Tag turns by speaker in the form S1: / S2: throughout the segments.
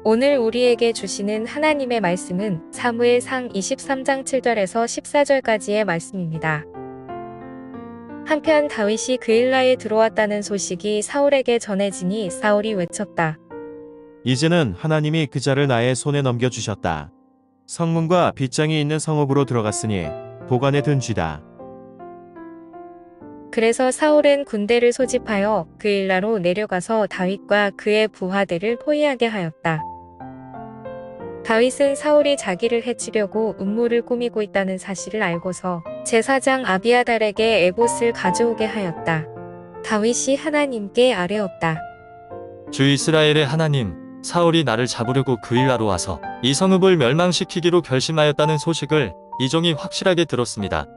S1: 오늘 우리에게 주시는 하나님의 말씀은 사무엘상 23장 7절에서 14절까지의 말씀입니다. 한편 다윗이 그일라에 들어왔다는 소식이 사울에게 전해지니 사울이 외쳤다.
S2: 이제는 하나님이 그 자를 나의 손에 넘겨주셨다. 성문과 빗장이 있는 성읍으로 들어갔으니 보관에 든 쥐다.
S1: 그래서 사울은 군대를 소집하여 그일라로 내려가서 다윗과 그의 부하들을 포위하게 하였다. 다윗은 사울이 자기를 해치려고 음모를 꾸미고 있다는 사실을 알고서 제사장 아비아달에게 에봇을 가져오게 하였다. 다윗이 하나님께 아뢰었다.
S3: 주 이스라엘의 하나님, 사울이 나를 잡으려고 그일라로 와서 이 성읍을 멸망시키기로 결심하였다는 소식을 이 종이 확실하게 들었습니다.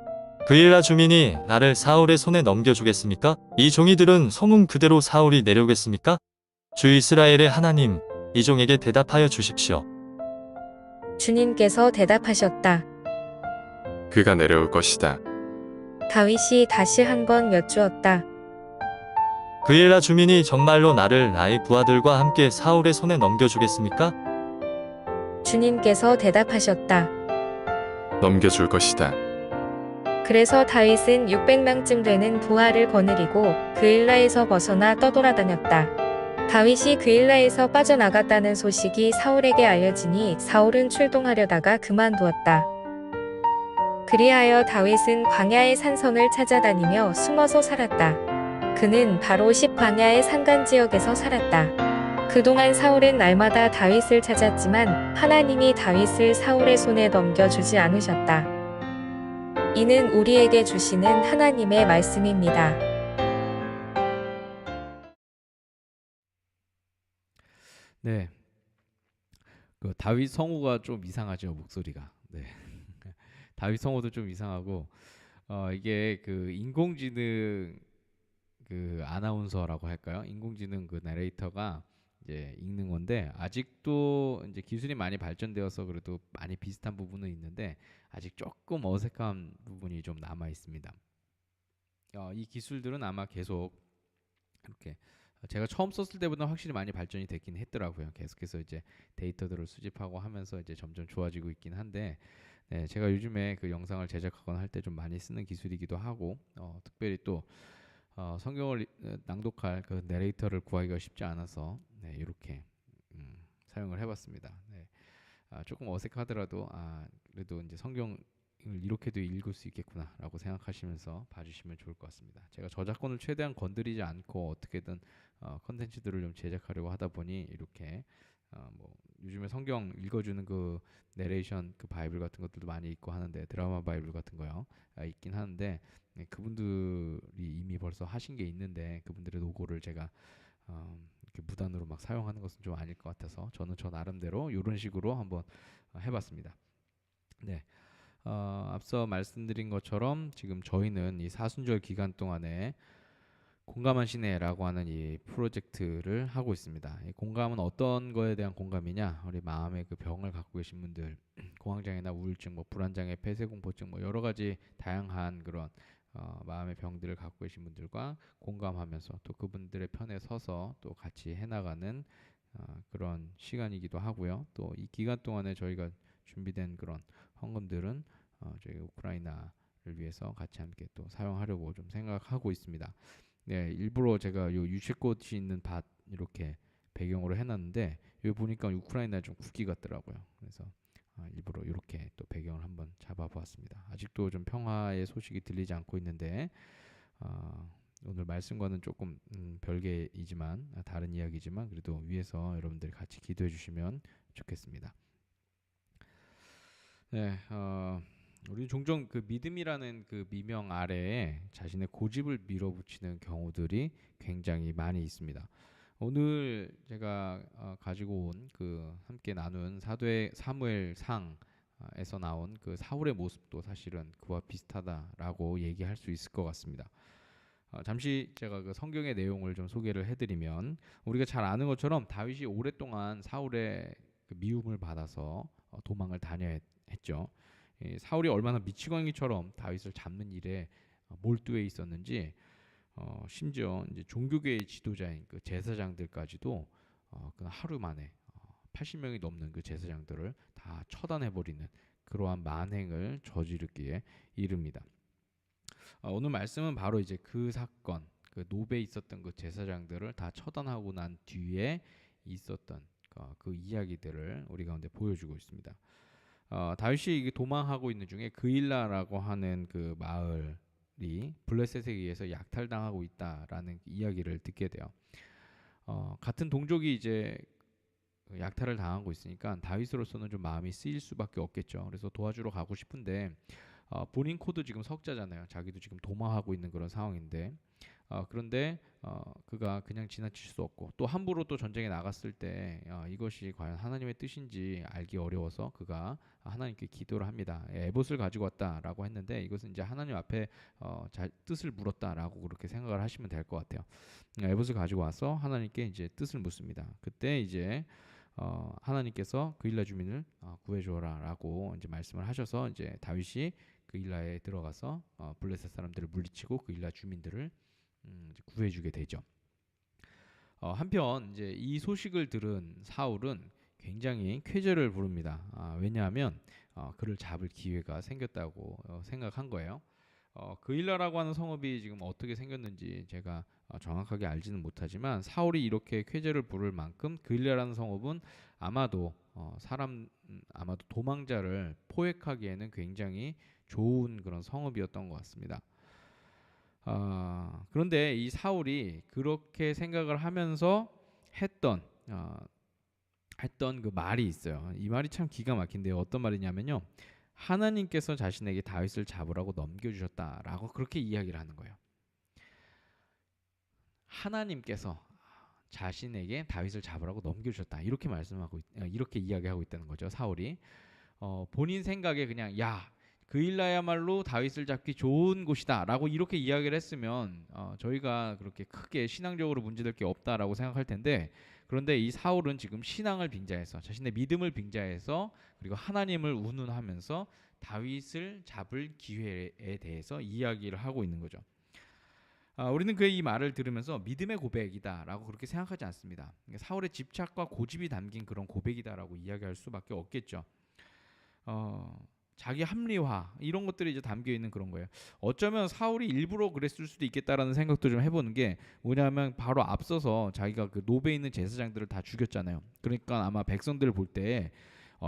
S3: 그일라 주민이 나를 사울의 손에 넘겨주겠습니까? 이 종이들은 소문 그대로 사울이 내려오겠습니까? 주 이스라엘의 하나님, 이 종에게 대답하여 주십시오.
S1: 주님께서 대답하셨다.
S4: 그가 내려올 것이다.
S1: 다윗이 다시 한번 여쭈었다.
S3: 그일라 주민이 정말로 나를 나의 부하들과 함께 사울의 손에 넘겨주겠습니까?
S1: 주님께서 대답하셨다.
S4: 넘겨줄 것이다.
S1: 그래서 다윗은 600명쯤 되는 부하를 거느리고 그일라에서 벗어나 떠돌아다녔다. 다윗이 그일라에서 빠져나갔다는 소식이 사울에게 알려지니 사울은 출동하려다가 그만두었다. 그리하여 다윗은 광야의 산성을 찾아다니며 숨어서 살았다. 그는 바로 10광야의 산간 지역에서 살았다. 그동안 사울은 날마다 다윗을 찾았지만 하나님이 다윗을 사울의 손에 넘겨주지 않으셨다. 이는 우리에게 주시는 하나님의 말씀입니다.
S5: 네, 그 다윗 성우가 좀 이상하죠, 목소리가. 네, 다윗 성우도 좀 이상하고 이게 그 인공지능 그 아나운서라고 할까요? 인공지능 그 내레이터가 이제 읽는 건데 아직도 이제 기술이 많이 발전되어서 그래도 많이 비슷한 부분은 있는데 아직 조금 어색한 부분이 좀 남아 있습니다. 이 기술들은 아마 계속 이렇게 제가 처음 썼을 때보다 확실히 많이 발전이 됐긴 했더라고요. 계속해서 이제 데이터들을 수집하고 하면서 이제 점점 좋아지고 있긴 한데, 네, 제가 요즘에 그 영상을 제작하거나 할 때 좀 많이 쓰는 기술이기도 하고, 특별히 또 성경을 낭독할 그 내레이터를 구하기가 쉽지 않아서 네, 이렇게 사용을 해봤습니다. 네. 조금 어색하더라도 그래도 이제 성경을 이렇게도 읽을 수 있겠구나라고 생각하시면서 봐주시면 좋을 것 같습니다. 제가 저작권을 최대한 건드리지 않고 어떻게든 컨텐츠들을 좀 제작하려고 하다 보니 이렇게 뭐 요즘에 성경 읽어주는 그 내레이션 그 바이블 같은 것들도 많이 있고 하는데 드라마 바이블 같은 거요 있긴 하는데 네, 그분들이 이미 벌써 하신 게 있는데 그분들의 노고를 제가 이렇게 무단으로 막 사용하는 것은 좀 아닐 것 같아서 저는 저 나름대로 이런 식으로 한번 해봤습니다. 네. 앞서 말씀드린 것처럼 지금 저희는 이 사순절 기간 동안에 공감한 시내라고 하는 이 프로젝트를 하고 있습니다. 이 공감은 어떤 거에 대한 공감이냐? 우리 마음의 그 병을 갖고 계신 분들, 공황장애나 우울증, 뭐 불안장애, 폐쇄공포증, 뭐 여러 가지 다양한 그런 마음의 병들을 갖고 계신 분들과 공감하면서 또 그분들의 편에 서서 또 같이 해나가는 그런 시간이기도 하고요. 또 이 기간 동안에 저희가 준비된 그런 헌금들은 저희 우크라이나를 위해서 같이 함께 또 사용하려고 좀 생각하고 있습니다. 네, 일부러 제가 요 유채꽃이 있는 밭 이렇게 배경으로 해놨는데 여기 보니까 우크라이나 좀 국기 같더라고요. 그래서 일부러 이렇게 또 배경을 한번 잡아보았습니다. 아직도 좀 평화의 소식이 들리지 않고 있는데 오늘 말씀과는 조금 별개이지만 다른 이야기지만 그래도 위에서 여러분들이 같이 기도해 주시면 좋겠습니다. 네, 우리 종종 그 믿음이라는 그 미명 아래에 자신의 고집을 밀어붙이는 경우들이 굉장히 많이 있습니다. 오늘 제가 가지고 온 그 함께 나눈 사도의 사무엘상에서 나온 그 사울의 모습도 사실은 그와 비슷하다라고 얘기할 수 있을 것 같습니다. 잠시 제가 그 성경의 내용을 좀 소개를 해드리면 우리가 잘 아는 것처럼 다윗이 오랫동안 사울의 그 미움을 받아서 도망을 다녀야 했죠. 사울이 얼마나 미치광이처럼 다윗을 잡는 일에 몰두해 있었는지 심지어 이제 종교계의 지도자인 그 제사장들까지도 그 하루 만에 80명이 넘는 그 제사장들을 다 처단해 버리는 그러한 만행을 저지르기에 이릅니다. 오늘 말씀은 바로 이제 그 사건, 그 노베에 있었던 그 제사장들을 다 처단하고 난 뒤에 있었던 그 이야기들을 우리 가운데 보여주고 있습니다. 다윗이 이게 도망하고 있는 중에 그일라라고 하는 그 마을이 블레셋에 의해서 약탈당하고 있다라는 이야기를 듣게 돼요. 같은 동족이 이제 약탈을 당하고 있으니까 다윗으로서는 좀 마음이 쓰일 수밖에 없겠죠. 그래서 도와주러 가고 싶은데 본인 코도 지금 석자잖아요. 자기도 지금 도망하고 있는 그런 상황인데 그런데 그가 그냥 지나칠 수 없고 또 함부로 또 전쟁에 나갔을 때 이것이 과연 하나님의 뜻인지 알기 어려워서 그가 하나님께 기도를 합니다. 에봇을 가지고 왔다라고 했는데 이것은 이제 하나님 앞에 뜻을 물었다라고 그렇게 생각을 하시면 될 것 같아요. 에봇을 가지고 와서 하나님께 이제 뜻을 묻습니다. 그때 이제 하나님께서 그일라 주민을 구해주어라라고 이제 말씀을 하셔서 이제 다윗이 그일라에 들어가서 블레셋 사람들을 물리치고 그일라 주민들을 이제 구해주게 되죠. 한편 이제 이 소식을 들은 사울은 굉장히 쾌재를 부릅니다. 왜냐하면 그를 잡을 기회가 생겼다고 생각한 거예요. 그일라라고 하는 성읍이 지금 어떻게 생겼는지 제가 정확하게 알지는 못하지만 사울이 이렇게 쾌재를 부를 만큼 그일라라는 성읍은 아마도 아마도 도망자를 포획하기에는 굉장히 좋은 그런 성읍이었던 것 같습니다. 그런데 이 사울이 그렇게 생각을 하면서 했던 그 말이 있어요. 이 말이 참 기가 막힌데요. 어떤 말이냐면요. 하나님께서 자신에게 다윗을 잡으라고 넘겨주셨다라고 그렇게 이야기를 하는 거예요. 하나님께서 자신에게 다윗을 잡으라고 넘겨주셨다 이렇게 이렇게 이야기하고 있다는 거죠. 사울이 본인 생각에 그냥 그일라야말로 다윗을 잡기 좋은 곳이다라고 이렇게 이야기를 했으면 저희가 그렇게 크게 신앙적으로 문제될 게 없다라고 생각할 텐데 그런데 이 사울은 지금 신앙을 빙자해서 자신의 믿음을 빙자해서 그리고 하나님을 운운하면서 다윗을 잡을 기회에 대해서 이야기를 하고 있는 거죠. 우리는 그의 이 말을 들으면서 믿음의 고백이다라고 그렇게 생각하지 않습니다. 사울의 집착과 고집이 담긴 그런 고백이다라고 이야기할 수밖에 없겠죠. 자기 합리화 이런 것들이 이제 담겨 있는 그런 거예요. 어쩌면 사울이 일부러 그랬을 수도 있겠다라는 생각도 좀 해보는 게 뭐냐면 바로 앞서서 자기가 그 노베에 있는 제사장들을 다 죽였잖아요. 그러니까 아마 백성들을 볼 때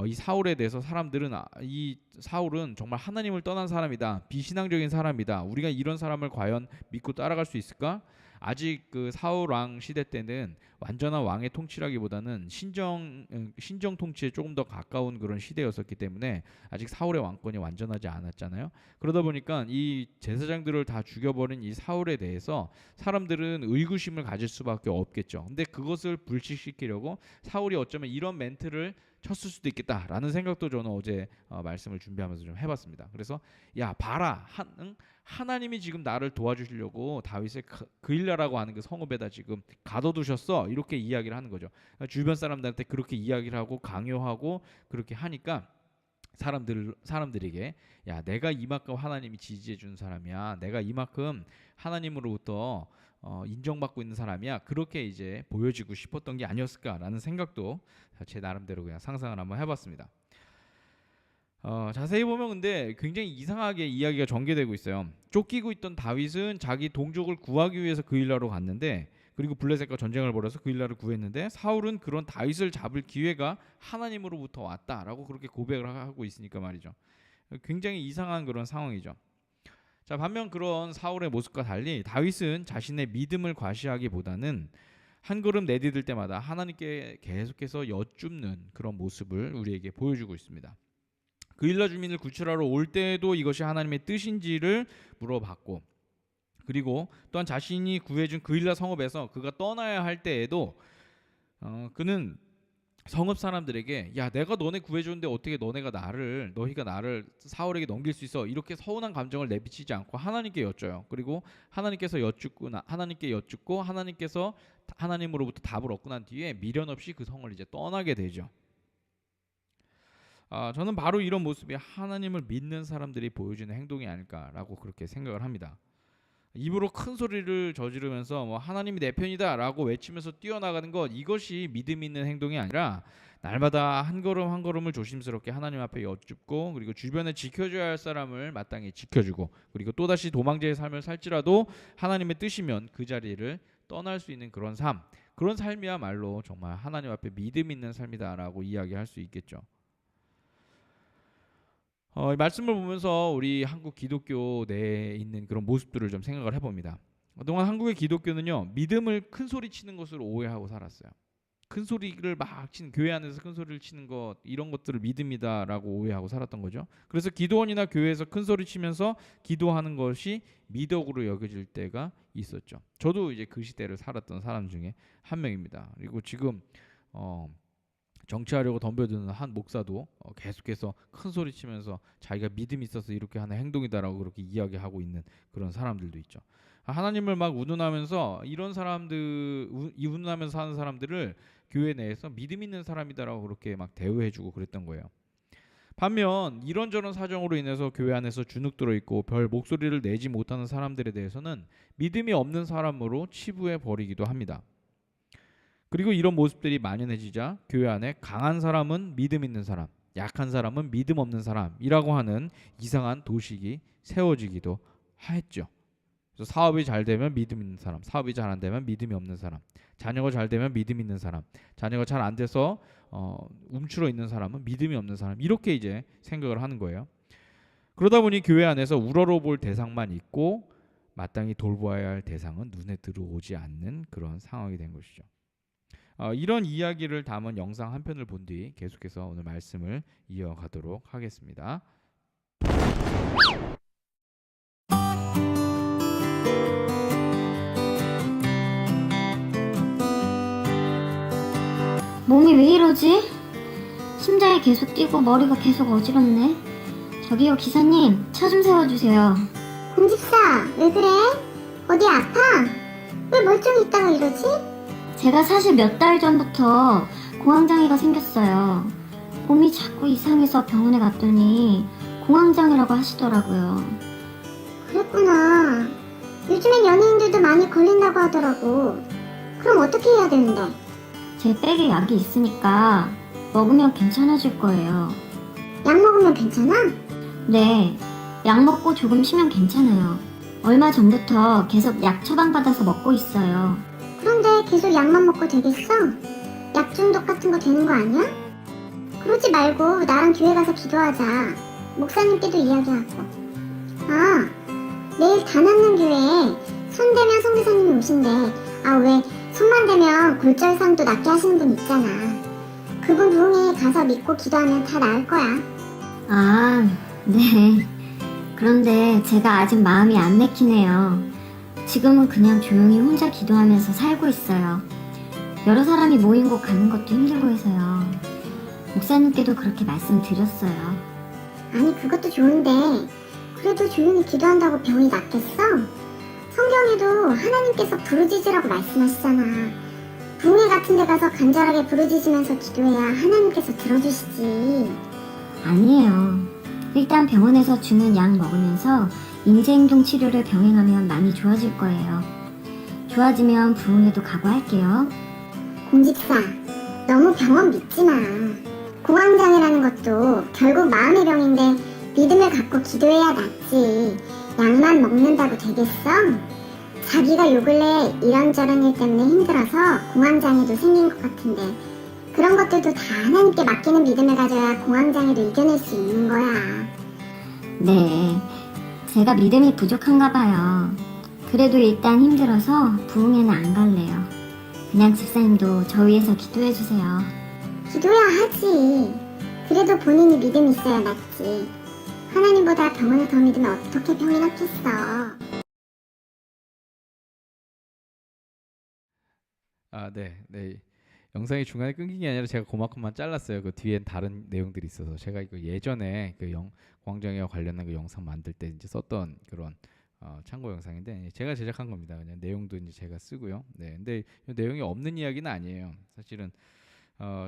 S5: 이 사울에 대해서 사람들은 이 사울은 정말 하나님을 떠난 사람이다. 비신앙적인 사람이다. 우리가 이런 사람을 과연 믿고 따라갈 수 있을까? 아직 그 사울 왕 시대 때는 완전한 왕의 통치라기보다는 신정 통치에 조금 더 가까운 그런 시대였었기 때문에 아직 사울의 왕권이 완전하지 않았잖아요. 그러다 보니까 이 제사장들을 다 죽여버린 이 사울에 대해서 사람들은 의구심을 가질 수밖에 없겠죠. 근데 그것을 불식시키려고 사울이 어쩌면 이런 멘트를 쳤을 수도 있겠다라는 생각도 저는 어제 말씀을 준비하면서 좀 해봤습니다. 그래서 봐라 하나님이 지금 나를 도와주시려고 다윗을 그일라라고 하는 그 성읍에다 지금 가둬두셨어 이렇게 이야기를 하는 거죠. 주변 사람들한테 그렇게 이야기를 하고 강요하고 그렇게 하니까 사람들에게 내가 이만큼 하나님이 지지해 준 사람이야. 내가 이만큼 하나님으로부터 인정받고 있는 사람이야. 그렇게 이제 보여지고 싶었던 게 아니었을까라는 생각도 제 나름대로 그냥 상상을 한번 해봤습니다. 자세히 보면 근데 굉장히 이상하게 이야기가 전개되고 있어요. 쫓기고 있던 다윗은 자기 동족을 구하기 위해서 그일라로 갔는데 그리고 블레셋과 전쟁을 벌여서 그일라를 구했는데 사울은 그런 다윗을 잡을 기회가 하나님으로부터 왔다라고 그렇게 고백을 하고 있으니까 말이죠. 굉장히 이상한 그런 상황이죠. 자, 반면 그런 사울의 모습과 달리 다윗은 자신의 믿음을 과시하기보다는 한 걸음 내디딜 때마다 하나님께 계속해서 여쭙는 그런 모습을 우리에게 보여주고 있습니다. 그일라 주민을 구출하러 올 때에도 이것이 하나님의 뜻인지를 물어봤고 그리고 또한 자신이 구해준 그일라 성읍에서 그가 떠나야 할 때에도 그는 성읍 사람들에게 내가 너네 구해줬는데 어떻게 너희가 나를 사울에게 넘길 수 있어 이렇게 서운한 감정을 내비치지 않고 하나님께 여쭤요. 그리고 하나님께서 여쭙고 하나님께서 하나님으로부터 답을 얻고 난 뒤에 미련 없이 그 성을 이제 떠나게 되죠. 저는 바로 이런 모습이 하나님을 믿는 사람들이 보여주는 행동이 아닐까라고 그렇게 생각을 합니다. 입으로 큰 소리를 저지르면서 하나님이 내 편이다 라고 외치면서 뛰어나가는 것 이것이 믿음 있는 행동이 아니라 날마다 한 걸음 한 걸음을 조심스럽게 하나님 앞에 여쭙고 그리고 주변에 지켜줘야 할 사람을 마땅히 지켜주고 그리고 또다시 도망자의 삶을 살지라도 하나님의 뜻이면 그 자리를 떠날 수 있는 그런 삶, 그런 삶이야말로 정말 하나님 앞에 믿음 있는 삶이다라고 이야기할 수 있겠죠. 이 말씀을 보면서 우리 한국 기독교 내에 있는 그런 모습들을 좀 생각을 해봅니다. 그동안 한국의 기독교는요, 믿음을 큰 소리 치는 것으로 오해하고 살았어요. 큰 소리를 막 치는, 교회 안에서 큰 소리를 치는 것, 이런 것들을 믿음이다라고 오해하고 살았던 거죠. 그래서 기도원이나 교회에서 큰 소리 치면서 기도하는 것이 미덕으로 여겨질 때가 있었죠. 저도 이제 그 시대를 살았던 사람 중에 한 명입니다. 그리고 지금 정치하려고 덤벼드는 한 목사도 계속해서 큰 소리 치면서 자기가 믿음이 있어서 이렇게 하는 행동이다라고 그렇게 이야기하고 있는 그런 사람들도 있죠. 하나님을 막 운운하면서 이런 사람들, 이 운운하면서 사는 사람들을 교회 내에서 믿음 있는 사람이다라고 그렇게 막 대우해주고 그랬던 거예요. 반면 이런저런 사정으로 인해서 교회 안에서 주눅 들어 있고 별 목소리를 내지 못하는 사람들에 대해서는 믿음이 없는 사람으로 치부해 버리기도 합니다. 그리고 이런 모습들이 만연해지자 교회 안에 강한 사람은 믿음 있는 사람, 약한 사람은 믿음 없는 사람이라고 하는 이상한 도식이 세워지기도 했죠. 그래서 사업이 잘 되면 믿음 있는 사람, 사업이 잘 안 되면 믿음이 없는 사람, 자녀가 잘 되면 믿음 있는 사람, 자녀가 잘 안 돼서 움츠러 있는 사람은 믿음이 없는 사람, 이렇게 이제 생각을 하는 거예요. 그러다 보니 교회 안에서 우러러볼 대상만 있고 마땅히 돌보아야 할 대상은 눈에 들어오지 않는 그런 상황이 된 것이죠. 이런 이야기를 담은 영상 한 편을 본 뒤 계속해서 오늘 말씀을 이어가도록 하겠습니다.
S6: 몸이 왜 이러지? 심장이 계속 뛰고 머리가 계속 어지럽네. 저기요, 기사님, 차 좀 세워주세요.
S7: 공집사, 왜 그래? 어디 아파? 왜 멀쩡히 있다가 이러지?
S6: 제가 사실 몇 달 전부터 공황장애가 생겼어요. 몸이 자꾸 이상해서 병원에 갔더니 공황장애라고 하시더라고요.
S7: 그랬구나. 요즘엔 연예인들도 많이 걸린다고 하더라고. 그럼 어떻게 해야 되는데?
S6: 제 백에 약이 있으니까 먹으면 괜찮아질 거예요.
S7: 약 먹으면 괜찮아?
S6: 네, 약 먹고 조금 쉬면 괜찮아요. 얼마 전부터 계속 약 처방받아서 먹고 있어요.
S7: 그런데 계속 약만 먹고 되겠어? 약 중독 같은 거 되는 거 아니야? 그러지 말고 나랑 교회 가서 기도하자. 목사님께도 이야기하고. 아, 내일 다낫는 교회에 손대면 성교사님이 오신대. 왜 손만 대면 골절상도 낫게 하시는 분 있잖아. 그분 부흥회에 가서 믿고 기도하면 다 나을 거야.
S6: 아, 네. 그런데 제가 아직 마음이 안 내키네요. 지금은 그냥 조용히 혼자 기도하면서 살고 있어요. 여러 사람이 모인 곳 가는 것도 힘들고 해서요. 목사님께도 그렇게 말씀드렸어요.
S7: 아니, 그것도 좋은데 그래도 조용히 기도한다고 병이 낫겠어? 성경에도 하나님께서 부르짖으라고 말씀하시잖아. 부흥회 같은 데 가서 간절하게 부르짖으면서 기도해야 하나님께서 들어주시지.
S6: 아니에요. 일단 병원에서 주는 약 먹으면서 인지행동 치료를 병행하면 많이 좋아질 거예요. 좋아지면 부흥회도 각오할게요.
S7: 공집사, 너무 병원 믿지 마. 공황장애라는 것도 결국 마음의 병인데 믿음을 갖고 기도해야 낫지. 약만 먹는다고 되겠어? 자기가 요 근래 이런저런 일 때문에 힘들어서 공황장애도 생긴 것 같은데 그런 것들도 다 하나님께 맡기는 믿음을 가져야 공황장애도 이겨낼 수 있는 거야.
S6: 네, 제가 믿음이 부족한가 봐요. 그래도 일단 힘들어서 부흥회는 안 갈래요. 그냥 집사님도 저 위해서 기도해주세요.
S7: 기도야 하지. 그래도 본인이 믿음이 있어야 낫지. 하나님보다 병원을 더 믿으면 어떻게 병이 낫겠어.
S5: 네. 영상이 중간에 끊긴 게 아니라 제가 그만큼만 잘랐어요. 그 뒤엔 다른 내용들이 있어서 제가 이거 예전에 그 공황장애와 관련된 그 영상 만들 때 이제 썼던 그런 참고 영상인데 제가 제작한 겁니다. 그냥 내용도 이제 제가 쓰고요. 네, 근데 내용이 없는 이야기는 아니에요. 사실은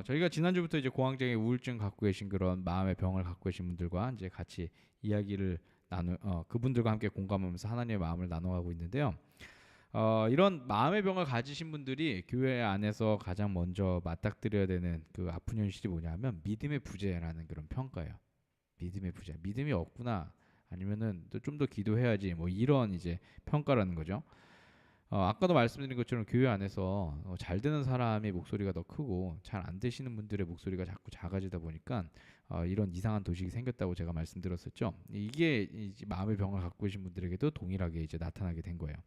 S5: 저희가 지난주부터 이제 공황장애 우울증 갖고 계신 그런 마음의 병을 갖고 계신 분들과 이제 같이 이야기를 그분들과 함께 공감하면서 하나님의 마음을 나눠가고 있는데요. 이런 마음의 병을 가지신 분들이 교회 안에서 가장 먼저 맞닥뜨려야 되는 그 아픈 현실이 뭐냐면 믿음의 부재라는 그런 평가예요. 믿음의 부재. 믿음이 없구나. 아니면은 좀 더 기도해야지. 뭐 이런 이제 평가라는 거죠. 아까도 말씀드린 것처럼 교회 안에서 잘 되는 사람의 목소리가 더 크고 잘 안 되시는 분들의 목소리가 자꾸 작아지다 보니까 이런 이상한 도식이 생겼다고 제가 말씀드렸었죠. 이게 이제 마음의 병을 갖고 계신 분들에게도 동일하게 이제 나타나게 된 거예요.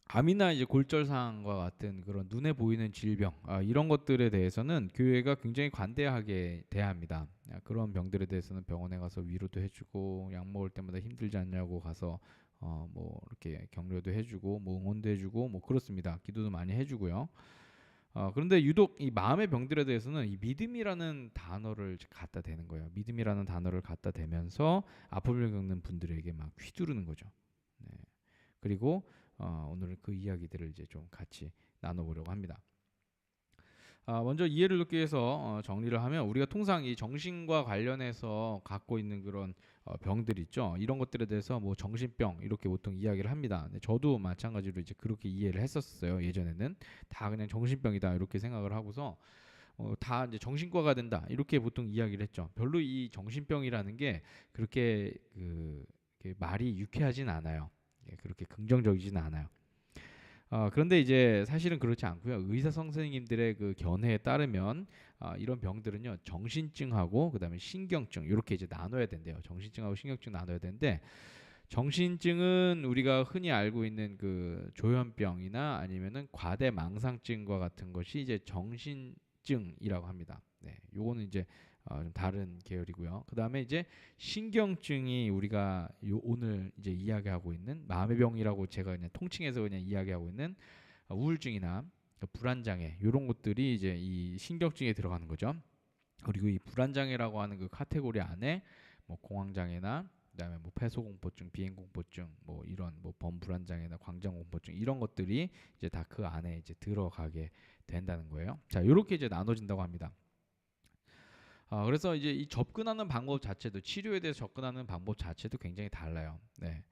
S5: 암이나 이제 골절상과 같은 그런 눈에 보이는 질병 이런 것들에 대해서는 교회가 굉장히 관대하게 대합니다. 그런 병들에 대해서는 병원에 가서 위로도 해주고 약 먹을 때마다 힘들지 않냐고 가서 뭐 이렇게 격려도 해주고 뭐 응원도 해주고 뭐 그렇습니다. 기도도 많이 해주고요. 그런데 유독 이 마음의 병들에 대해서는 이 믿음이라는 단어를 갖다 대는 거예요. 믿음이라는 단어를 갖다 대면서 아픔을 겪는 분들에게 막 휘두르는 거죠. 네. 그리고 오늘은 그 이야기들을 이제 좀 같이 나눠보려고 합니다. 먼저 이해를 돕기 위해서 정리를 하면 우리가 통상 이 정신과 관련해서 갖고 있는 그런 병들 있죠. 이런 것들에 대해서 뭐 정신병 이렇게 보통 이야기를 합니다. 저도 마찬가지로 이제 그렇게 이해를 했었어요. 예전에는 다 그냥 정신병이다 이렇게 생각을 하고서 다 이제 정신과가 된다 이렇게 보통 이야기를 했죠. 별로 이 정신병이라는 게 그렇게 말이 유쾌하진 않아요. 그렇게 긍정적이진 않아요. 그런데 이제 사실은 그렇지 않고요. 의사 선생님들의 그 견해에 따르면 이런 병들은요 정신증하고 그다음에 신경증 이렇게 이제 나눠야 된대요. 정신증하고 신경증 나눠야 되는데 정신증은 우리가 흔히 알고 있는 그 조현병이나 아니면은 과대망상증과 같은 것이 이제 정신증이라고 합니다. 네, 요거는 이제 좀 다른 계열이고요. 그 다음에 이제 신경증이 우리가 오늘 이제 이야기하고 있는 마음의 병이라고 제가 그냥 통칭해서 그냥 이야기하고 있는 우울증이나 불안장애 이런 것들이 이제 이 신경증에 들어가는 거죠. 그리고 이 불안장애라고 하는 그 카테고리 안에 뭐 공황장애나 그다음에 뭐 폐소공포증, 비행공포증, 뭐 이런 뭐 범불안장애나 광장공포증 이런 것들이 이제 다 그 안에 이제 들어가게 된다는 거예요. 자, 이렇게 이제 나눠진다고 합니다. 그래서 이제 이 접근하는 방법 자체도 치료에 대해서 접근하는 방법 자체도 굉장히 달라요. 네.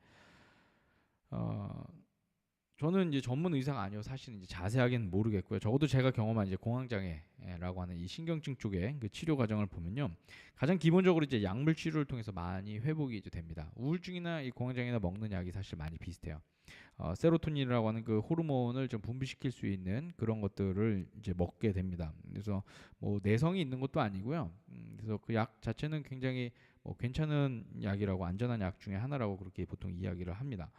S5: 저는 이제 전문 의사가 아니어서 사실은 이제 자세하게는 모르겠고요. 적어도 제가 경험한 이제 공황장애라고 하는 이 신경증 쪽의 그 치료 과정을 보면요, 가장 기본적으로 이제 약물 치료를 통해서 많이 회복이 이제 됩니다. 우울증이나 이 공황장애나 먹는 약이 사실 많이 비슷해요. 세로토닌이라고 하는 그 호르몬을 좀 분비시킬 수 있는 그런 것들을 이제 먹게 됩니다. 그래서 뭐 내성이 있는 것도 아니고요. 그래서 그 약 자체는 굉장히 뭐 괜찮은 약이라고 안전한 약 중에 하나라고 그렇게 보통 이야기를 합니다.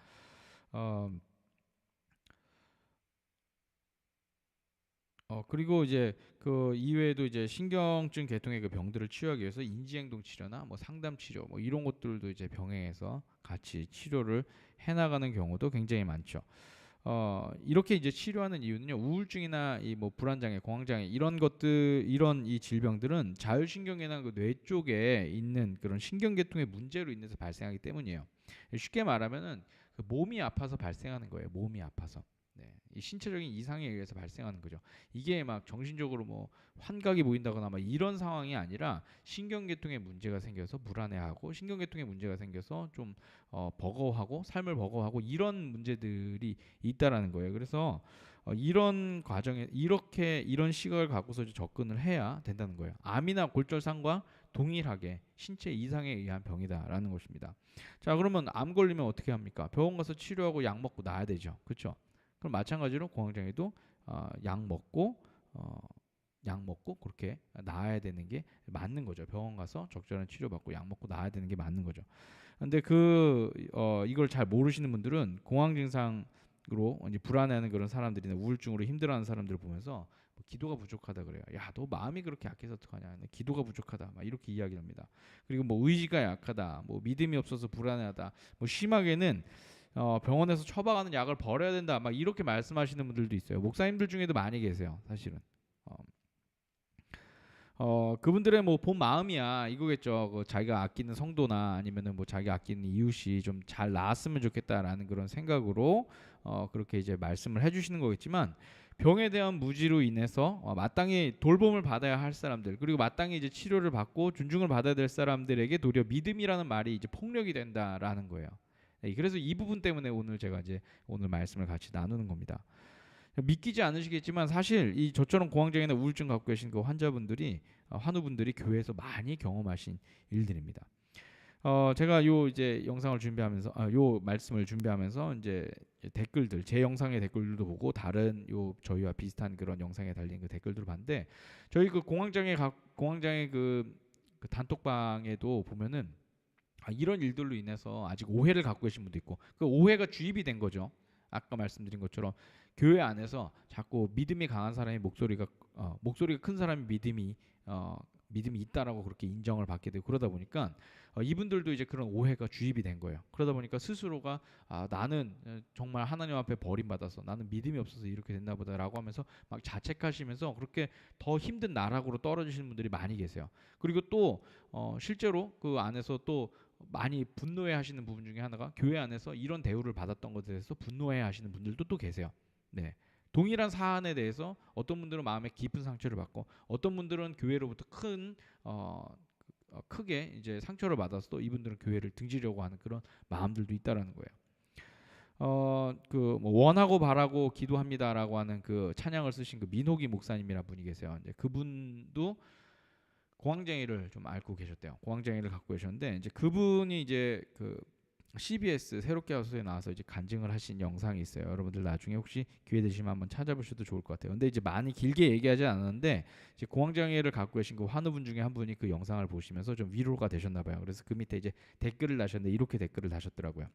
S5: 그리고 이제 그 이외에도 이제 신경증 계통의 그 병들을 치유하기 위해서 인지행동 치료나 뭐 상담 치료 뭐 이런 것들도 이제 병행해서 같이 치료를 해나가는 경우도 굉장히 많죠. 이렇게 이제 치료하는 이유는요, 우울증이나 이 뭐 불안장애, 공황장애 이런 것들, 이런 이 질병들은 자율신경계나 그 뇌 쪽에 있는 그런 신경계통의 문제로 인해서 발생하기 때문이에요. 쉽게 말하면은 그 몸이 아파서 발생하는 거예요. 몸이 아파서. 네, 이 신체적인 이상에 의해서 발생하는 거죠. 이게 막 정신적으로 뭐 환각이 보인다거나 막 이런 상황이 아니라 신경계통에 문제가 생겨서 불안해하고 신경계통에 문제가 생겨서 좀 버거워하고 삶을 버거워하고 이런 문제들이 있다라는 거예요. 그래서 이런 과정에 이런 시각을 갖고서 접근을 해야 된다는 거예요. 암이나 골절상과 동일하게 신체 이상에 의한 병이다라는 것입니다. 자, 그러면 암 걸리면 어떻게 합니까? 병원 가서 치료하고 약 먹고 나아야 되죠. 그렇죠? 그럼 마찬가지로 공황장애도 약 먹고 그렇게 나아야 되는 게 맞는 거죠. 병원 가서 적절한 치료받고 약 먹고 나아야 되는 게 맞는 거죠. 근데 이걸 잘 모르시는 분들은 공황 증상으로 이제 불안해하는 그런 사람들이나 우울증으로 힘들어하는 사람들을 보면서 뭐 기도가 부족하다 그래요. 야, 너 마음이 그렇게 약해서 어떡하냐? 기도가 부족하다. 막 이렇게 이야기를 합니다. 그리고 뭐 의지가 약하다. 뭐 믿음이 없어서 불안해하다. 뭐 심하게는 병원에서 처방하는 약을 버려야 된다. 막 이렇게 말씀하시는 분들도 있어요. 목사님들 중에도 많이 계세요. 사실은. 그분들의 뭐 본 마음이야 이거겠죠. 그 자기가 아끼는 성도나 아니면은 뭐 자기가 아끼는 이웃이 좀 잘 나았으면 좋겠다라는 그런 생각으로 그렇게 이제 말씀을 해주시는 거겠지만, 병에 대한 무지로 인해서 마땅히 돌봄을 받아야 할 사람들, 그리고 마땅히 이제 치료를 받고 존중을 받아야 될 사람들에게 도리어 믿음이라는 말이 이제 폭력이 된다라는 거예요. 네, 그래서 이 부분 때문에 오늘 제가 이제 오늘 말씀을 같이 나누는 겁니다. 믿기지 않으시겠지만 사실 이 저처럼 공황장애나 우울증 갖고 계신 그 환자분들이 환우분들이 교회에서 많이 경험하신 일들입니다. 제가 요 이제 영상을 준비하면서 요 말씀을 준비하면서 이제 댓글들 제 영상의 댓글들도 보고 다른 요 저희와 비슷한 그런 영상에 달린 그 댓글들을 봤는데 저희 그 공황장애 그 단톡방에도 보면은 이런 일들로 인해서 아직 오해를 갖고 계신 분도 있고 그 오해가 주입이 된 거죠. 아까 말씀드린 것처럼 교회 안에서 자꾸 믿음이 강한 사람이 목소리가 큰 사람이 믿음이 있다라고 그렇게 인정을 받게 되고 그러다 보니까 이분들도 이제 그런 오해가 주입이 된 거예요. 그러다 보니까 스스로가 나는 정말 하나님 앞에 버림받아서 나는 믿음이 없어서 이렇게 됐나 보다라고 하면서 막 자책하시면서 그렇게 더 힘든 나락으로 떨어지시는 분들이 많이 계세요. 그리고 또 실제로 그 안에서 또 많이 분노해 하시는 부분 중에 하나가 교회 안에서 이런 대우를 받았던 것에 대해서 분노해 하시는 분들도 또 계세요. 네. 동일한 사안에 대해서 어떤 분들은 마음에 깊은 상처를 받고 어떤 분들은 교회로부터 크게 이제 상처를 받아서 또 이분들은 교회를 등지려고 하는 그런 마음들도 있다라는 거예요. 뭐 원하고 바라고 기도합니다라고 하는 그 찬양을 쓰신 그 민호기 목사님이라는 분이 계세요. 이제 그분도 공황장애를 좀 앓고 계셨대요. 공황장애를 갖고 계셨는데 이제 그분이 이제 그 CBS 새롭게 하소서에 나와서 이제 간증을 하신 영상이 있어요. 여러분들 나중에 혹시 기회 되시면 한번 찾아보셔도 좋을 것 같아요. 근데 이제 많이 길게 얘기하지 않았는데 이제 공황장애를 갖고 계신 그 환우분 중에 한 분이 그 영상을 보시면서 좀 위로가 되셨나 봐요. 그래서 그 밑에 이제 댓글을 다셨는데 이렇게 댓글을 다셨더라고요.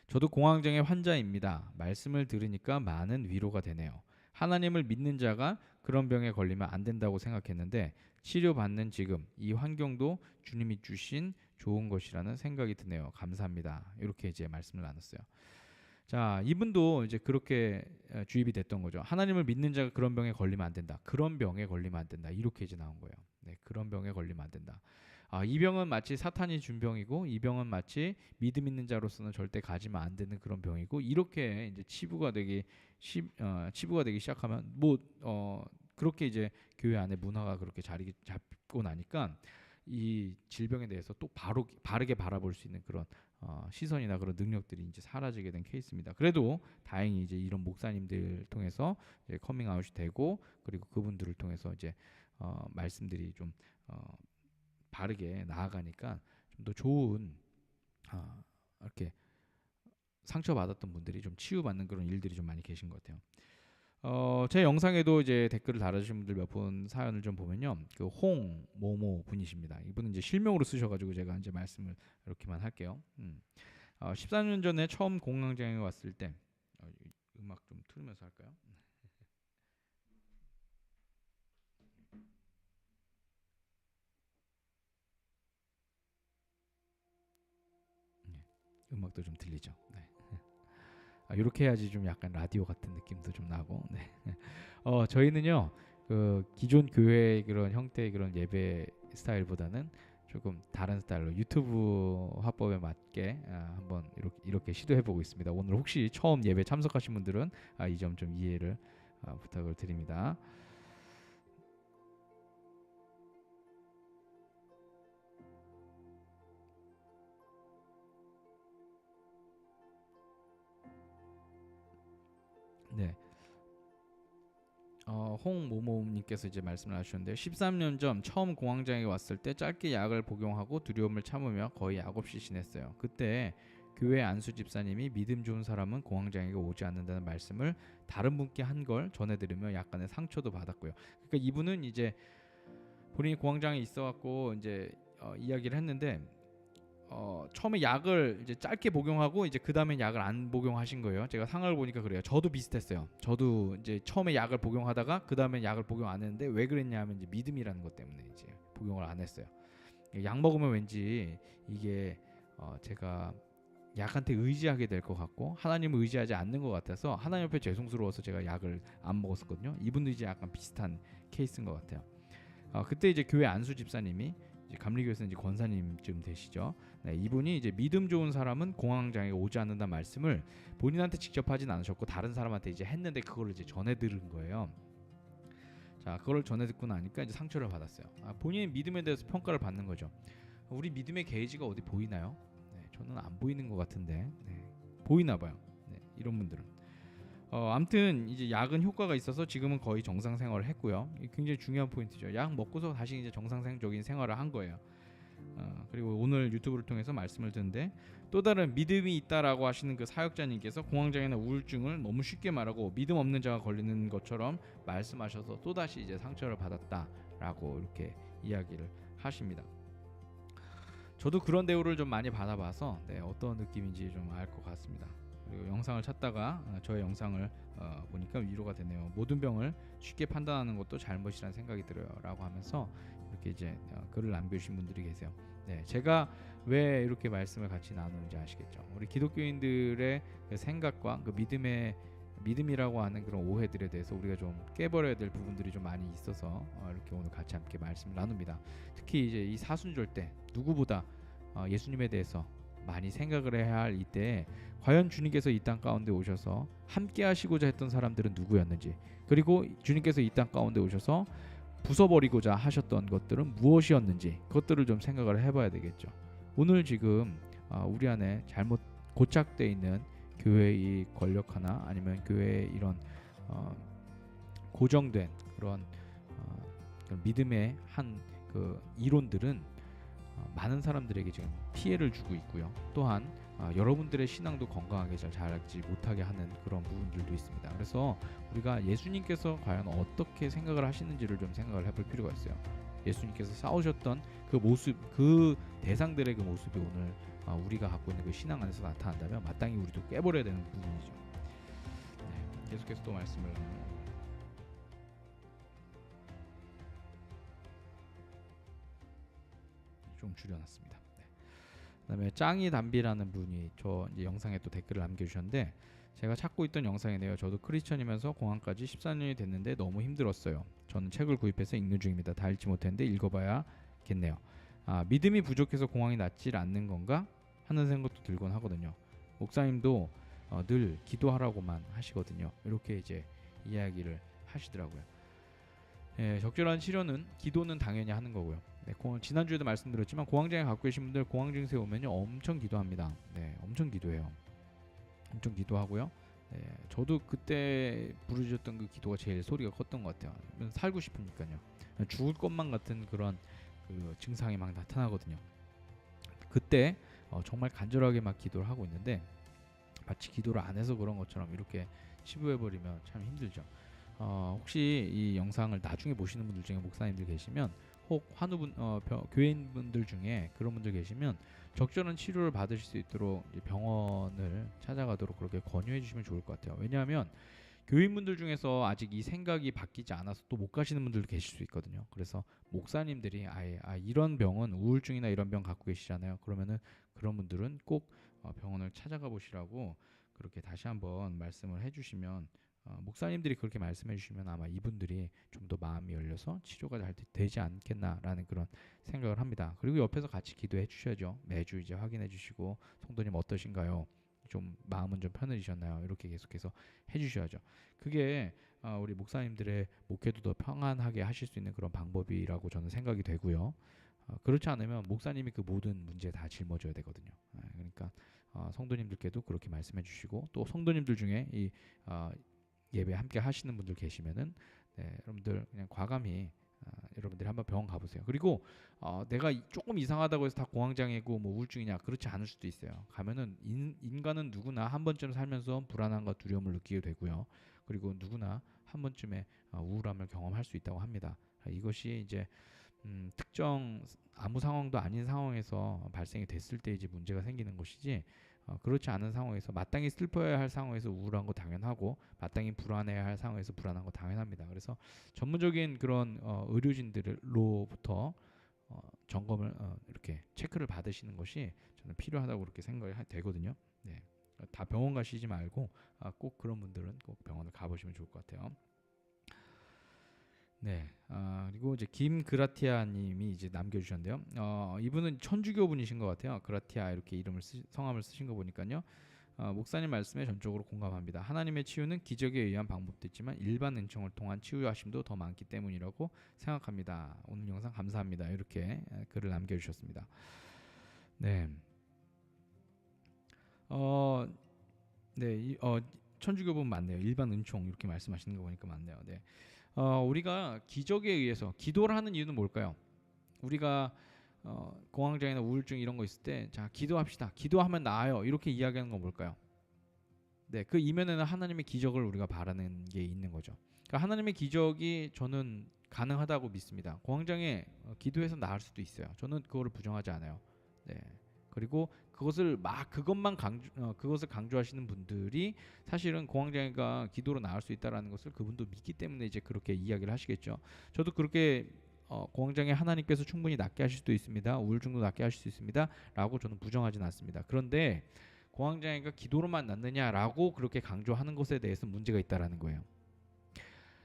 S5: 저도 공황장애 환자입니다. 말씀을 들으니까 많은 위로가 되네요. 하나님을 믿는 자가 그런 병에 걸리면 안 된다고 생각했는데 치료받는 지금 이 환경도 주님이 주신 좋은 것이라는 생각이 드네요. 감사합니다. 이렇게 이제 말씀을 나눴어요. 자, 이분도 이제 그렇게 주입이 됐던 거죠. 하나님을 믿는 자가 그런 병에 걸리면 안 된다. 그런 병에 걸리면 안 된다. 이렇게 이제 나온 거예요. 네, 그런 병에 걸리면 안 된다. 이 병은 마치 사탄이 준 병이고 이 병은 마치 믿음 있는 자로서는 절대 가지면 안 되는 그런 병이고 이렇게 이제 치부가 되기 시작하면 그렇게 이제 교회 안에 문화가 그렇게 자리 잡고 나니까 이 질병에 대해서 또 바르게 바라볼 수 있는 그런 시선이나 그런 능력들이 이제 사라지게 된 케이스입니다. 그래도 다행히 이제 이런 목사님들 통해서 이제 커밍아웃이 되고 그리고 그분들을 통해서 이제 말씀들이 좀 바르게 나아가니까 좀 더 좋은 이렇게 상처받았던 분들이 좀 치유받는 그런 일들이 좀 많이 계신 것 같아요. 제 영상에도 이제 댓글을 달아주신 분들 몇 분 사연을 좀 보면요, 그 홍모모 분이십니다. 이분은 이제 실명으로 쓰셔가지고 제가 이제 말씀을 이렇게만 할게요. 14년 전에 처음 공황장애가 왔을 때 음악 좀 틀으면서 할까요? 음악도 좀 들리죠. 네. 이렇게 해야지 좀 약간 라디오 같은 느낌도 좀 나고. 네. 저희는요 그 기존 교회의 그런 형태의 그런 예배 스타일보다는 조금 다른 스타일로 유튜브 화법에 맞게 한번 이렇게 시도해보고 있습니다. 오늘 혹시 처음 예배 참석하신 분들은 이 점 좀 이해를 부탁을 드립니다. 네. 홍모모님께서 이제 말씀을 하셨는데요. 13년 전 처음 공황장애가 왔을 때 짧게 약을 복용하고 두려움을 참으며 거의 약 없이 지냈어요. 그때 교회 안수 집사님이 믿음 좋은 사람은 공황장애가 오지 않는다는 말씀을 다른 분께 한 걸 전해드리며 약간의 상처도 받았고요. 그러니까 이분은 이제 본인이 공황장애 있어갖고 이제 이야기를 했는데 처음에 약을 이제 짧게 복용하고 이제 그 다음에 약을 안 복용하신 거예요. 제가 상황을 보니까 그래요. 저도 비슷했어요. 저도 이제 처음에 약을 복용하다가 그 다음에 약을 복용 안 했는데 왜 그랬냐면 이제 믿음이라는 것 때문에 이제 복용을 안 했어요. 약 먹으면 왠지 이게 제가 약한테 의지하게 될 것 같고 하나님을 의지하지 않는 것 같아서 하나님 앞에 죄송스러워서 제가 약을 안 먹었었거든요. 이분도 이제 약간 비슷한 케이스인 것 같아요. 그때 이제 교회 안수 집사님이 감리교에서 이제 권사님쯤 되시죠. 네, 이분이 이제 믿음 좋은 사람은 공황장애가 오지 않는다 말씀을 본인한테 직접 하진 않으셨고 다른 사람한테 이제 했는데 그걸 이제 전해 들은 거예요. 자, 그걸 전해 듣고 나니까 이제 상처를 받았어요. 본인의 믿음에 대해서 평가를 받는 거죠. 우리 믿음의 게이지가 어디 보이나요? 네, 저는 안 보이는 것 같은데 보이나 봐요. 이런 분들은 아무튼 이제 약은 효과가 있어서 지금은 거의 정상 생활을 했고요. 이게 굉장히 중요한 포인트죠. 약 먹고서 다시 이제 정상적인 생활을 한 거예요. 그리고 오늘 유튜브를 통해서 말씀을 듣는데 또 다른 믿음이 있다라고 하시는 그 사역자님께서 공황장애나 우울증을 너무 쉽게 말하고 믿음 없는 자가 걸리는 것처럼 말씀하셔서 또 다시 이제 상처를 받았다라고 이렇게 이야기를 하십니다. 저도 그런 대우를 좀 많이 받아봐서 어떤 느낌인지 좀 알 것 같습니다. 그리고 영상을 찾다가 저의 영상을 보니까 위로가 되네요. 모든 병을 쉽게 판단하는 것도 잘못이라는 생각이 들어요 라고 하면서 이렇게 이제 글을 남겨주신 분들이 계세요. 제가 왜 이렇게 말씀을 같이 나누는지 아시겠죠? 우리 기독교인들의 그 생각과 그 믿음이라고 하는 그런 오해들에 대해서 우리가 좀 깨버려야 될 부분들이 좀 많이 있어서 이렇게 오늘 같이 함께 말씀을 나눕니다. 특히 이제 이 사순절 때 누구보다 예수님에 대해서 많이 생각을 해야 할 이때에 과연 주님께서 이 땅 가운데 오셔서 함께 하시고자 했던 사람들은 누구였는지, 그리고 주님께서 이 땅 가운데 오셔서 부숴버리고자 하셨던 것들은 무엇이었는지, 그것들을 좀 생각을 해봐야 되겠죠. 오늘 지금 우리 안에 잘못 고착되어 있는 교회의 권력 하나, 아니면 교회의 이런 고정된 그런 믿음의 한 그 이론들은 많은 사람들에게 지금 피해를 주고 있고요. 또한 여러분들의 신앙도 건강하게 잘 자라지 못하게 하는 그런 부분들도 있습니다. 그래서 우리가 예수님께서 과연 어떻게 생각을 하시는지를 좀 생각을 해볼 필요가 있어요. 예수님께서 싸우셨던 그 모습, 그 대상들의 그 모습이 오늘 우리가 갖고 있는 그 신앙 안에서 나타난다면 마땅히 우리도 깨버려야 되는 부분이죠. 계속해서 또 말씀을 좀 줄여놨습니다. 그다음에 짱이 담비라는 분이 저 이제 영상에 또 댓글을 남겨주셨는데, 제가 찾고 있던 영상이네요. 저도 크리스천이면서 공항까지 14년이 됐는데 너무 힘들었어요. 저는 책을 구입해서 읽는 중입니다. 다 읽지 못했는데 읽어봐야겠네요. 믿음이 부족해서 공황이 낫질 않는 건가 하는 생각도 들곤 하거든요. 목사님도 늘 기도하라고만 하시거든요. 이렇게 이제 이야기를 하시더라고요. 적절한 치료는, 기도는 당연히 하는 거고요. 지난주에도 말씀드렸지만 공황장애 갖고 계신 분들 공황 증세 오면요 엄청 기도합니다. 엄청 기도해요. 엄청 기도하고요. 저도 그때 부르셨던 그 기도가 제일 소리가 컸던 것 같아요. 살고 싶으니까요. 죽을 것만 같은 그런 그 증상이 막 나타나거든요. 그때 정말 간절하게 막 기도를 하고 있는데 마치 기도를 안 해서 그런 것처럼 이렇게 치부해버리면 참 힘들죠. 혹시 이 영상을 나중에 보시는 분들 중에 목사님들 계시면, 혹 환우분 교인분들 중에 그런 분들 계시면 적절한 치료를 받으실 수 있도록 병원을 찾아가도록 그렇게 권유해 주시면 좋을 것 같아요. 왜냐하면 교인분들 중에서 아직 이 생각이 바뀌지 않아서 또 못 가시는 분들도 계실 수 있거든요. 그래서 목사님들이 아예 이런 병은 우울증이나 이런 병 갖고 계시잖아요. 그러면은 그런 분들은 꼭 병원을 찾아가 보시라고 그렇게 다시 한번 말씀을 해주시면, 목사님들이 그렇게 말씀해 주시면 아마 이분들이 좀 더 마음이 열려서 치료가 잘 되지 않겠나라는 그런 생각을 합니다. 그리고 옆에서 같이 기도해 주셔야죠. 매주 이제 확인해 주시고, 성도님 어떠신가요? 좀 마음은 좀 편해지셨나요? 이렇게 계속해서 해주셔야죠. 그게 우리 목사님들의 목회도 더 평안하게 하실 수 있는 그런 방법이라고 저는 생각이 되고요. 그렇지 않으면 목사님이 그 모든 문제에 다 짊어져야 되거든요. 그러니까 성도님들께도 그렇게 말씀해 주시고, 또 성도님들 중에 이 예배 함께 하시는 분들 계시면은 여러분들 그냥 과감히 여러분들이 한번 병원 가보세요. 그리고 내가 조금 이상하다고 해서 다 공황장애고 뭐 우울증이냐, 그렇지 않을 수도 있어요. 가면은 인간은 누구나 한 번쯤 살면서 불안함과 두려움을 느끼게 되고요. 그리고 누구나 한 번쯤에 우울함을 경험할 수 있다고 합니다. 이것이 이제 특정 아무 상황도 아닌 상황에서 발생이 됐을 때 이제 문제가 생기는 것이지, 그렇지 않은 상황에서 마땅히 슬퍼해야 할 상황에서 우울한 거 당연하고, 마땅히 불안해야 할 상황에서 불안한 거 당연합니다. 그래서 전문적인 그런 의료진들로부터 점검을 이렇게 체크를 받으시는 것이 저는 필요하다고 그렇게 생각이 되거든요. 다 병원 가시지 말고 꼭 그런 분들은 꼭 병원을 가보시면 좋을 것 같아요. 그리고 이제 김그라티아님이 이제 남겨주셨는데요. 이분은 천주교 분이신 것 같아요. 그라티아 이렇게 성함을 쓰신 거 보니까요. 목사님 말씀에 전적으로 공감합니다. 하나님의 치유는 기적에 의한 방법도 있지만 일반 은총을 통한 치유하심도 더 많기 때문이라고 생각합니다. 오늘 영상 감사합니다. 이렇게 글을 남겨주셨습니다. 네, 천주교분 맞네요. 일반 은총 이렇게 말씀하시는 거 보니까 맞네요. 네, 우리가 기적에 의해서 기도를 하는 이유는 뭘까요? 우리가 공황장애나 우울증 이런 거 있을 때, 자 기도합시다. 기도하면 나아요. 이렇게 이야기하는 건 뭘까요? 네, 그 이면에는 하나님의 기적을 우리가 바라는 게 있는 거죠. 그러니까 하나님의 기적이 저는 가능하다고 믿습니다. 공황장애 기도해서 나을 수도 있어요. 저는 그거를 부정하지 않아요. 네. 그리고 그것을 강조하시는 분들이 사실은 공황장애가 기도로 나을 수 있다라는 것을 그분도 믿기 때문에 이제 그렇게 이야기를 하시겠죠. 저도 그렇게 공황장애 하나님께서 충분히 낫게 하실 수도 있습니다. 우울증도 낫게 하실 수 있습니다. 라고 저는 부정하지는 않습니다. 그런데 공황장애가 기도로만 낫느냐라고 그렇게 강조하는 것에 대해서 문제가 있다라는 거예요.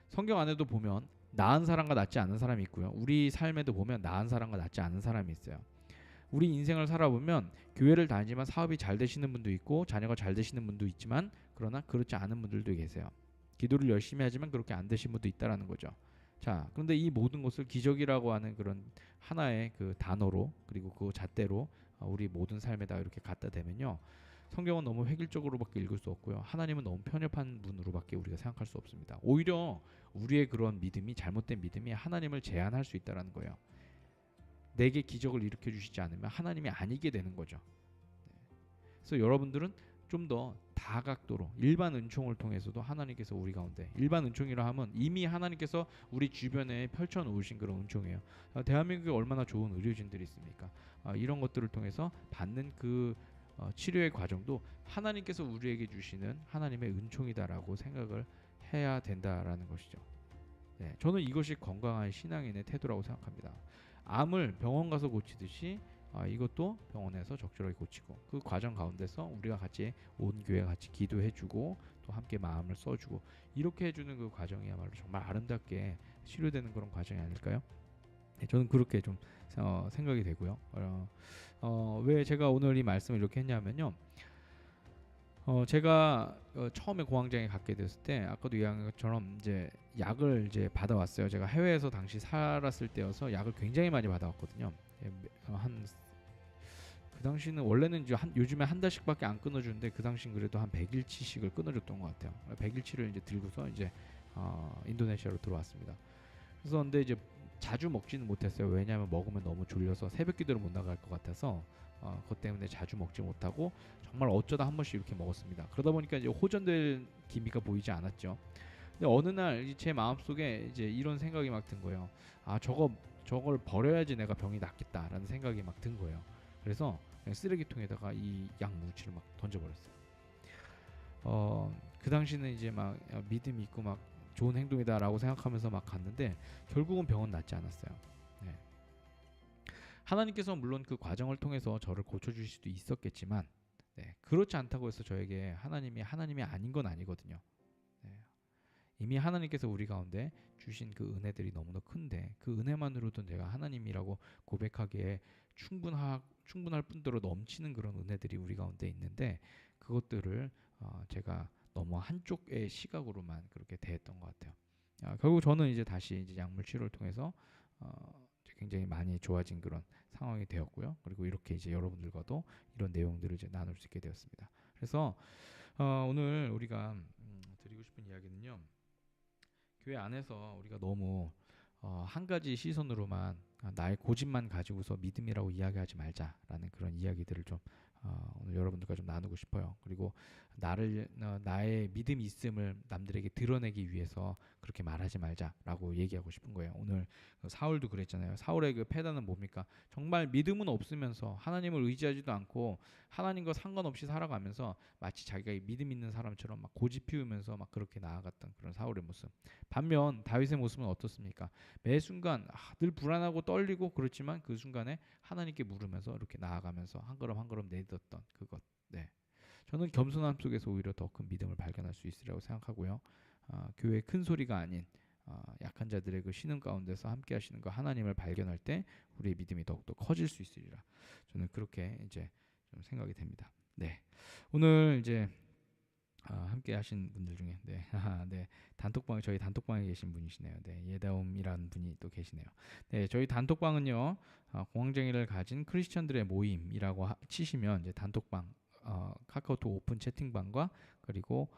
S5: 성경 안에도 보면 나은 사람과 낫지 않은 사람이 있고요. 우리 삶에도 보면 나은 사람과 낫지 않은 사람이 있어요. 우리 인생을 살아보면 교회를 다니지만 사업이 잘 되시는 분도 있고 자녀가 잘 되시는 분도 있지만 그러나 그렇지 않은 분들도 계세요. 기도를 열심히 하지만 그렇게 안 되신 분도 있다라는 거죠. 자, 그런데 이 모든 것을 기적이라고 하는 그런 하나의 그 단어로 그리고 그 잣대로 우리 모든 삶에다 이렇게 갖다 대면요. 성경은 너무 획일적으로밖에 읽을 수 없고요. 하나님은 너무 편협한 분으로밖에 우리가 생각할 수 없습니다. 오히려 우리의 그런 믿음이 잘못된 믿음이 하나님을 제한할 수 있다라는 거예요. 내게 기적을 일으켜 주시지 않으면 하나님이 아니게 되는 거죠. 그래서 여러분들은 좀 더 다각도로 일반 은총을 통해서도 하나님께서 우리 가운데 일반 은총이라 하면 이미 하나님께서 우리 주변에 펼쳐 놓으신 그런 은총이에요. 대한민국에 얼마나 좋은 의료진들이 있습니까? 이런 것들을 통해서 받는 그 치료의 과정도 하나님께서 우리에게 주시는 하나님의 은총이다라고 생각을 해야 된다라는 것이죠. 네, 저는 이것이 건강한 신앙인의 태도라고 생각합니다. 암을 병원 가서 고치듯이 이것도 병원에서 적절하게 고치고 그 과정 가운데서 우리가 같이 온 교회가 같이 기도해주고 또 함께 마음을 써주고 이렇게 해주는 그 과정이야말로 정말 아름답게 치료되는 그런 과정이 아닐까요? 네, 저는 그렇게 좀 생각이 되고요. 왜 제가 오늘 이 말씀을 이렇게 했냐면요. 제가 처음에 공황장애 갖게 됐을 때 아까도 이야기한 것처럼 이제 약을 이제 받아왔어요. 제가 해외에서 당시 살았을 때여서 약을 굉장히 많이 받아왔거든요. 그 당시는 원래는 이제 요즘에 한 달씩밖에 안 끊어주는데 그 당시는 그래도 한 100일치씩을 끊어줬던 것 같아요. 100일치를 이제 들고서 이제 인도네시아로 들어왔습니다. 그래서 근데 이제 자주 먹지는 못했어요. 왜냐하면 먹으면 너무 졸려서 새벽 기도를 못 나갈 것 같아서 그것 때문에 자주 먹지 못하고 정말 어쩌다 한 번씩 이렇게 먹었습니다. 그러다 보니까 이제 호전될 기미가 보이지 않았죠. 근데 어느 날 제 마음속에 이제 이런 생각이 막 든 거예요. 저걸 버려야지 내가 병이 낫겠다라는 생각이 막 든 거예요. 그래서 그냥 쓰레기통에다가 이 약 뭉치를 막 던져버렸어요. 그 당시는 이제 막 믿음이 있고 막 좋은 행동이다라고 생각하면서 막 갔는데 결국은 병은 낫지 않았어요. 네. 하나님께서 물론 그 과정을 통해서 저를 고쳐주실 수도 있었겠지만 그렇지 않다고 해서 저에게 하나님이 아닌 건 아니거든요. 이미 하나님께서 우리 가운데 주신 그 은혜들이 너무나 큰데 그 은혜만으로도 내가 하나님이라고 고백하기에 충분할 뿐더러 넘치는 그런 은혜들이 우리 가운데 있는데 그것들을 제가 너무 한쪽의 시각으로만 그렇게 대했던 것 같아요. 결국 저는 이제 다시 이제 약물 치료를 통해서 굉장히 많이 좋아진 그런 상황이 되었고요. 그리고 이렇게 이제 여러분들과도 이런 내용들을 이제 나눌 수 있게 되었습니다. 그래서 오늘 우리가 드리고 싶은 이야기는요. 교회 안에서 우리가 너무 한 가지 시선으로만 나의 고집만 가지고서 믿음이라고 이야기하지 말자라는 그런 이야기들을 좀 오늘 여러분들과 좀 나누고 싶어요. 그리고 나의 믿음이 있음을 남들에게 드러내기 위해서 그렇게 말하지 말자라고 얘기하고 싶은 거예요. 오늘 사울도 그랬잖아요. 사울의 그 패단은 뭡니까? 정말 믿음은 없으면서 하나님을 의지하지도 않고 하나님과 상관없이 살아가면서 마치 자기가 믿음 있는 사람처럼 막 고집 피우면서 막 그렇게 나아갔던 그런 사울의 모습. 반면 다윗의 모습은 어떻습니까? 매 순간 늘 불안하고 떨리고 그렇지만 그 순간에 하나님께 물으면서 이렇게 나아가면서 한 걸음 한 걸음 내딛었던 그것. 네. 저는 겸손함 속에서 오히려 더 큰 믿음을 발견할 수 있으리라고 생각하고요. 교회의 큰 소리가 아닌 약한 자들의 그 신음 가운데서 함께 하시는 그 하나님을 발견할 때 우리의 믿음이 더욱더 커질 수 있으리라. 저는 그렇게 이제 좀 생각이 됩니다. 네. 오늘 이제 함께 하신 분들 중에 저희 단톡방에 계신 분이시네요. 예다움이라는 분이 또 계시네요. 저희 단톡방은요. 공황장애를 가진 크리스천들의 모임이라고 치시면 이제 단톡방 카카오톡 오픈 채팅방과 그리고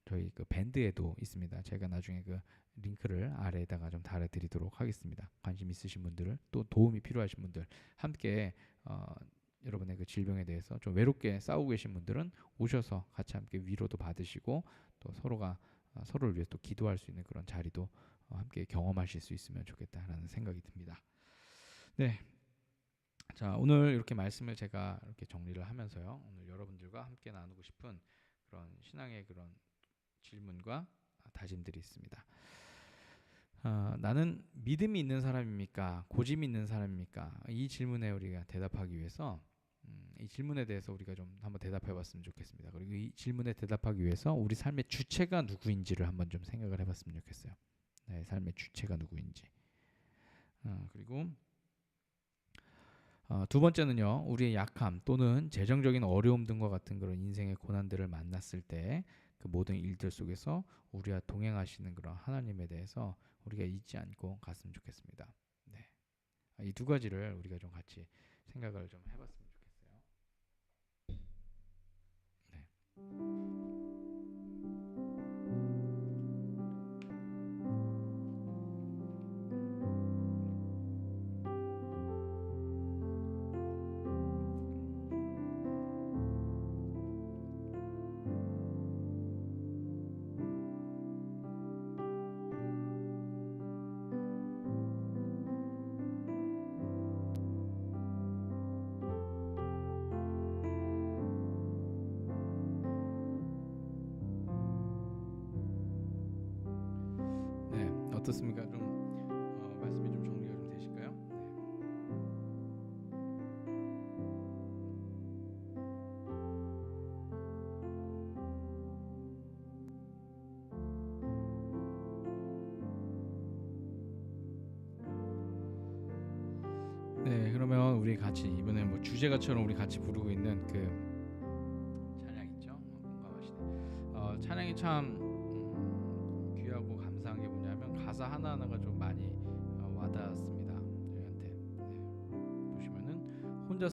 S5: 저희 그 밴드에도 있습니다. 제가 나중에 그 링크를 아래에다가 좀 달아드리도록 하겠습니다. 관심 있으신 분들, 또 도움이 필요하신 분들, 함께 여러분의 그 질병에 대해서 좀 외롭게 싸우고 계신 분들은 오셔서 같이 함께 위로도 받으시고 또 서로가 서로를 위해 또 기도할 수 있는 그런 자리도 함께 경험하실 수 있으면 좋겠다라는 생각이 듭니다. 네. 자, 오늘 이렇게 말씀을 제가 이렇게 정리를 하면서요. 오늘 여러분들과 함께 나누고 싶은 그런 신앙의 그런 질문과 다짐들이 있습니다. 나는 믿음이 있는 사람입니까? 고집이 있는 사람입니까? 이 질문에 우리가 대답하기 위해서 이 질문에 대해서 우리가 좀 한번 대답해 봤으면 좋겠습니다. 그리고 이 질문에 대답하기 위해서 우리 삶의 주체가 누구인지를 한번 좀 생각을 해 봤으면 좋겠어요. 내 삶의 주체가 누구인지. 그리고 두 번째는요, 우리의 약함 또는 재정적인 어려움 등과 같은 그런 인생의 고난들을 만났을 때 그 모든 일들 속에서 우리와 동행하시는 그런 하나님에 대해서 우리가 잊지 않고 갔으면 좋겠습니다. 네. 이 두 가지를 우리가 좀 같이 생각을 좀 해봤으면 좋겠어요. 네. 네, 어떻습니까? 좀 말씀이 좀 정리가 좀 되실까요? 네, 그러면 우리 같이 이번에 뭐 주제가처럼 우리 같이 부르고 있는 그 찬양 있죠? 공감하시네. 찬양이 참 귀하고 감사한 게 뭐냐면 가사 하나하나가 좀 많이 와닿았습니다.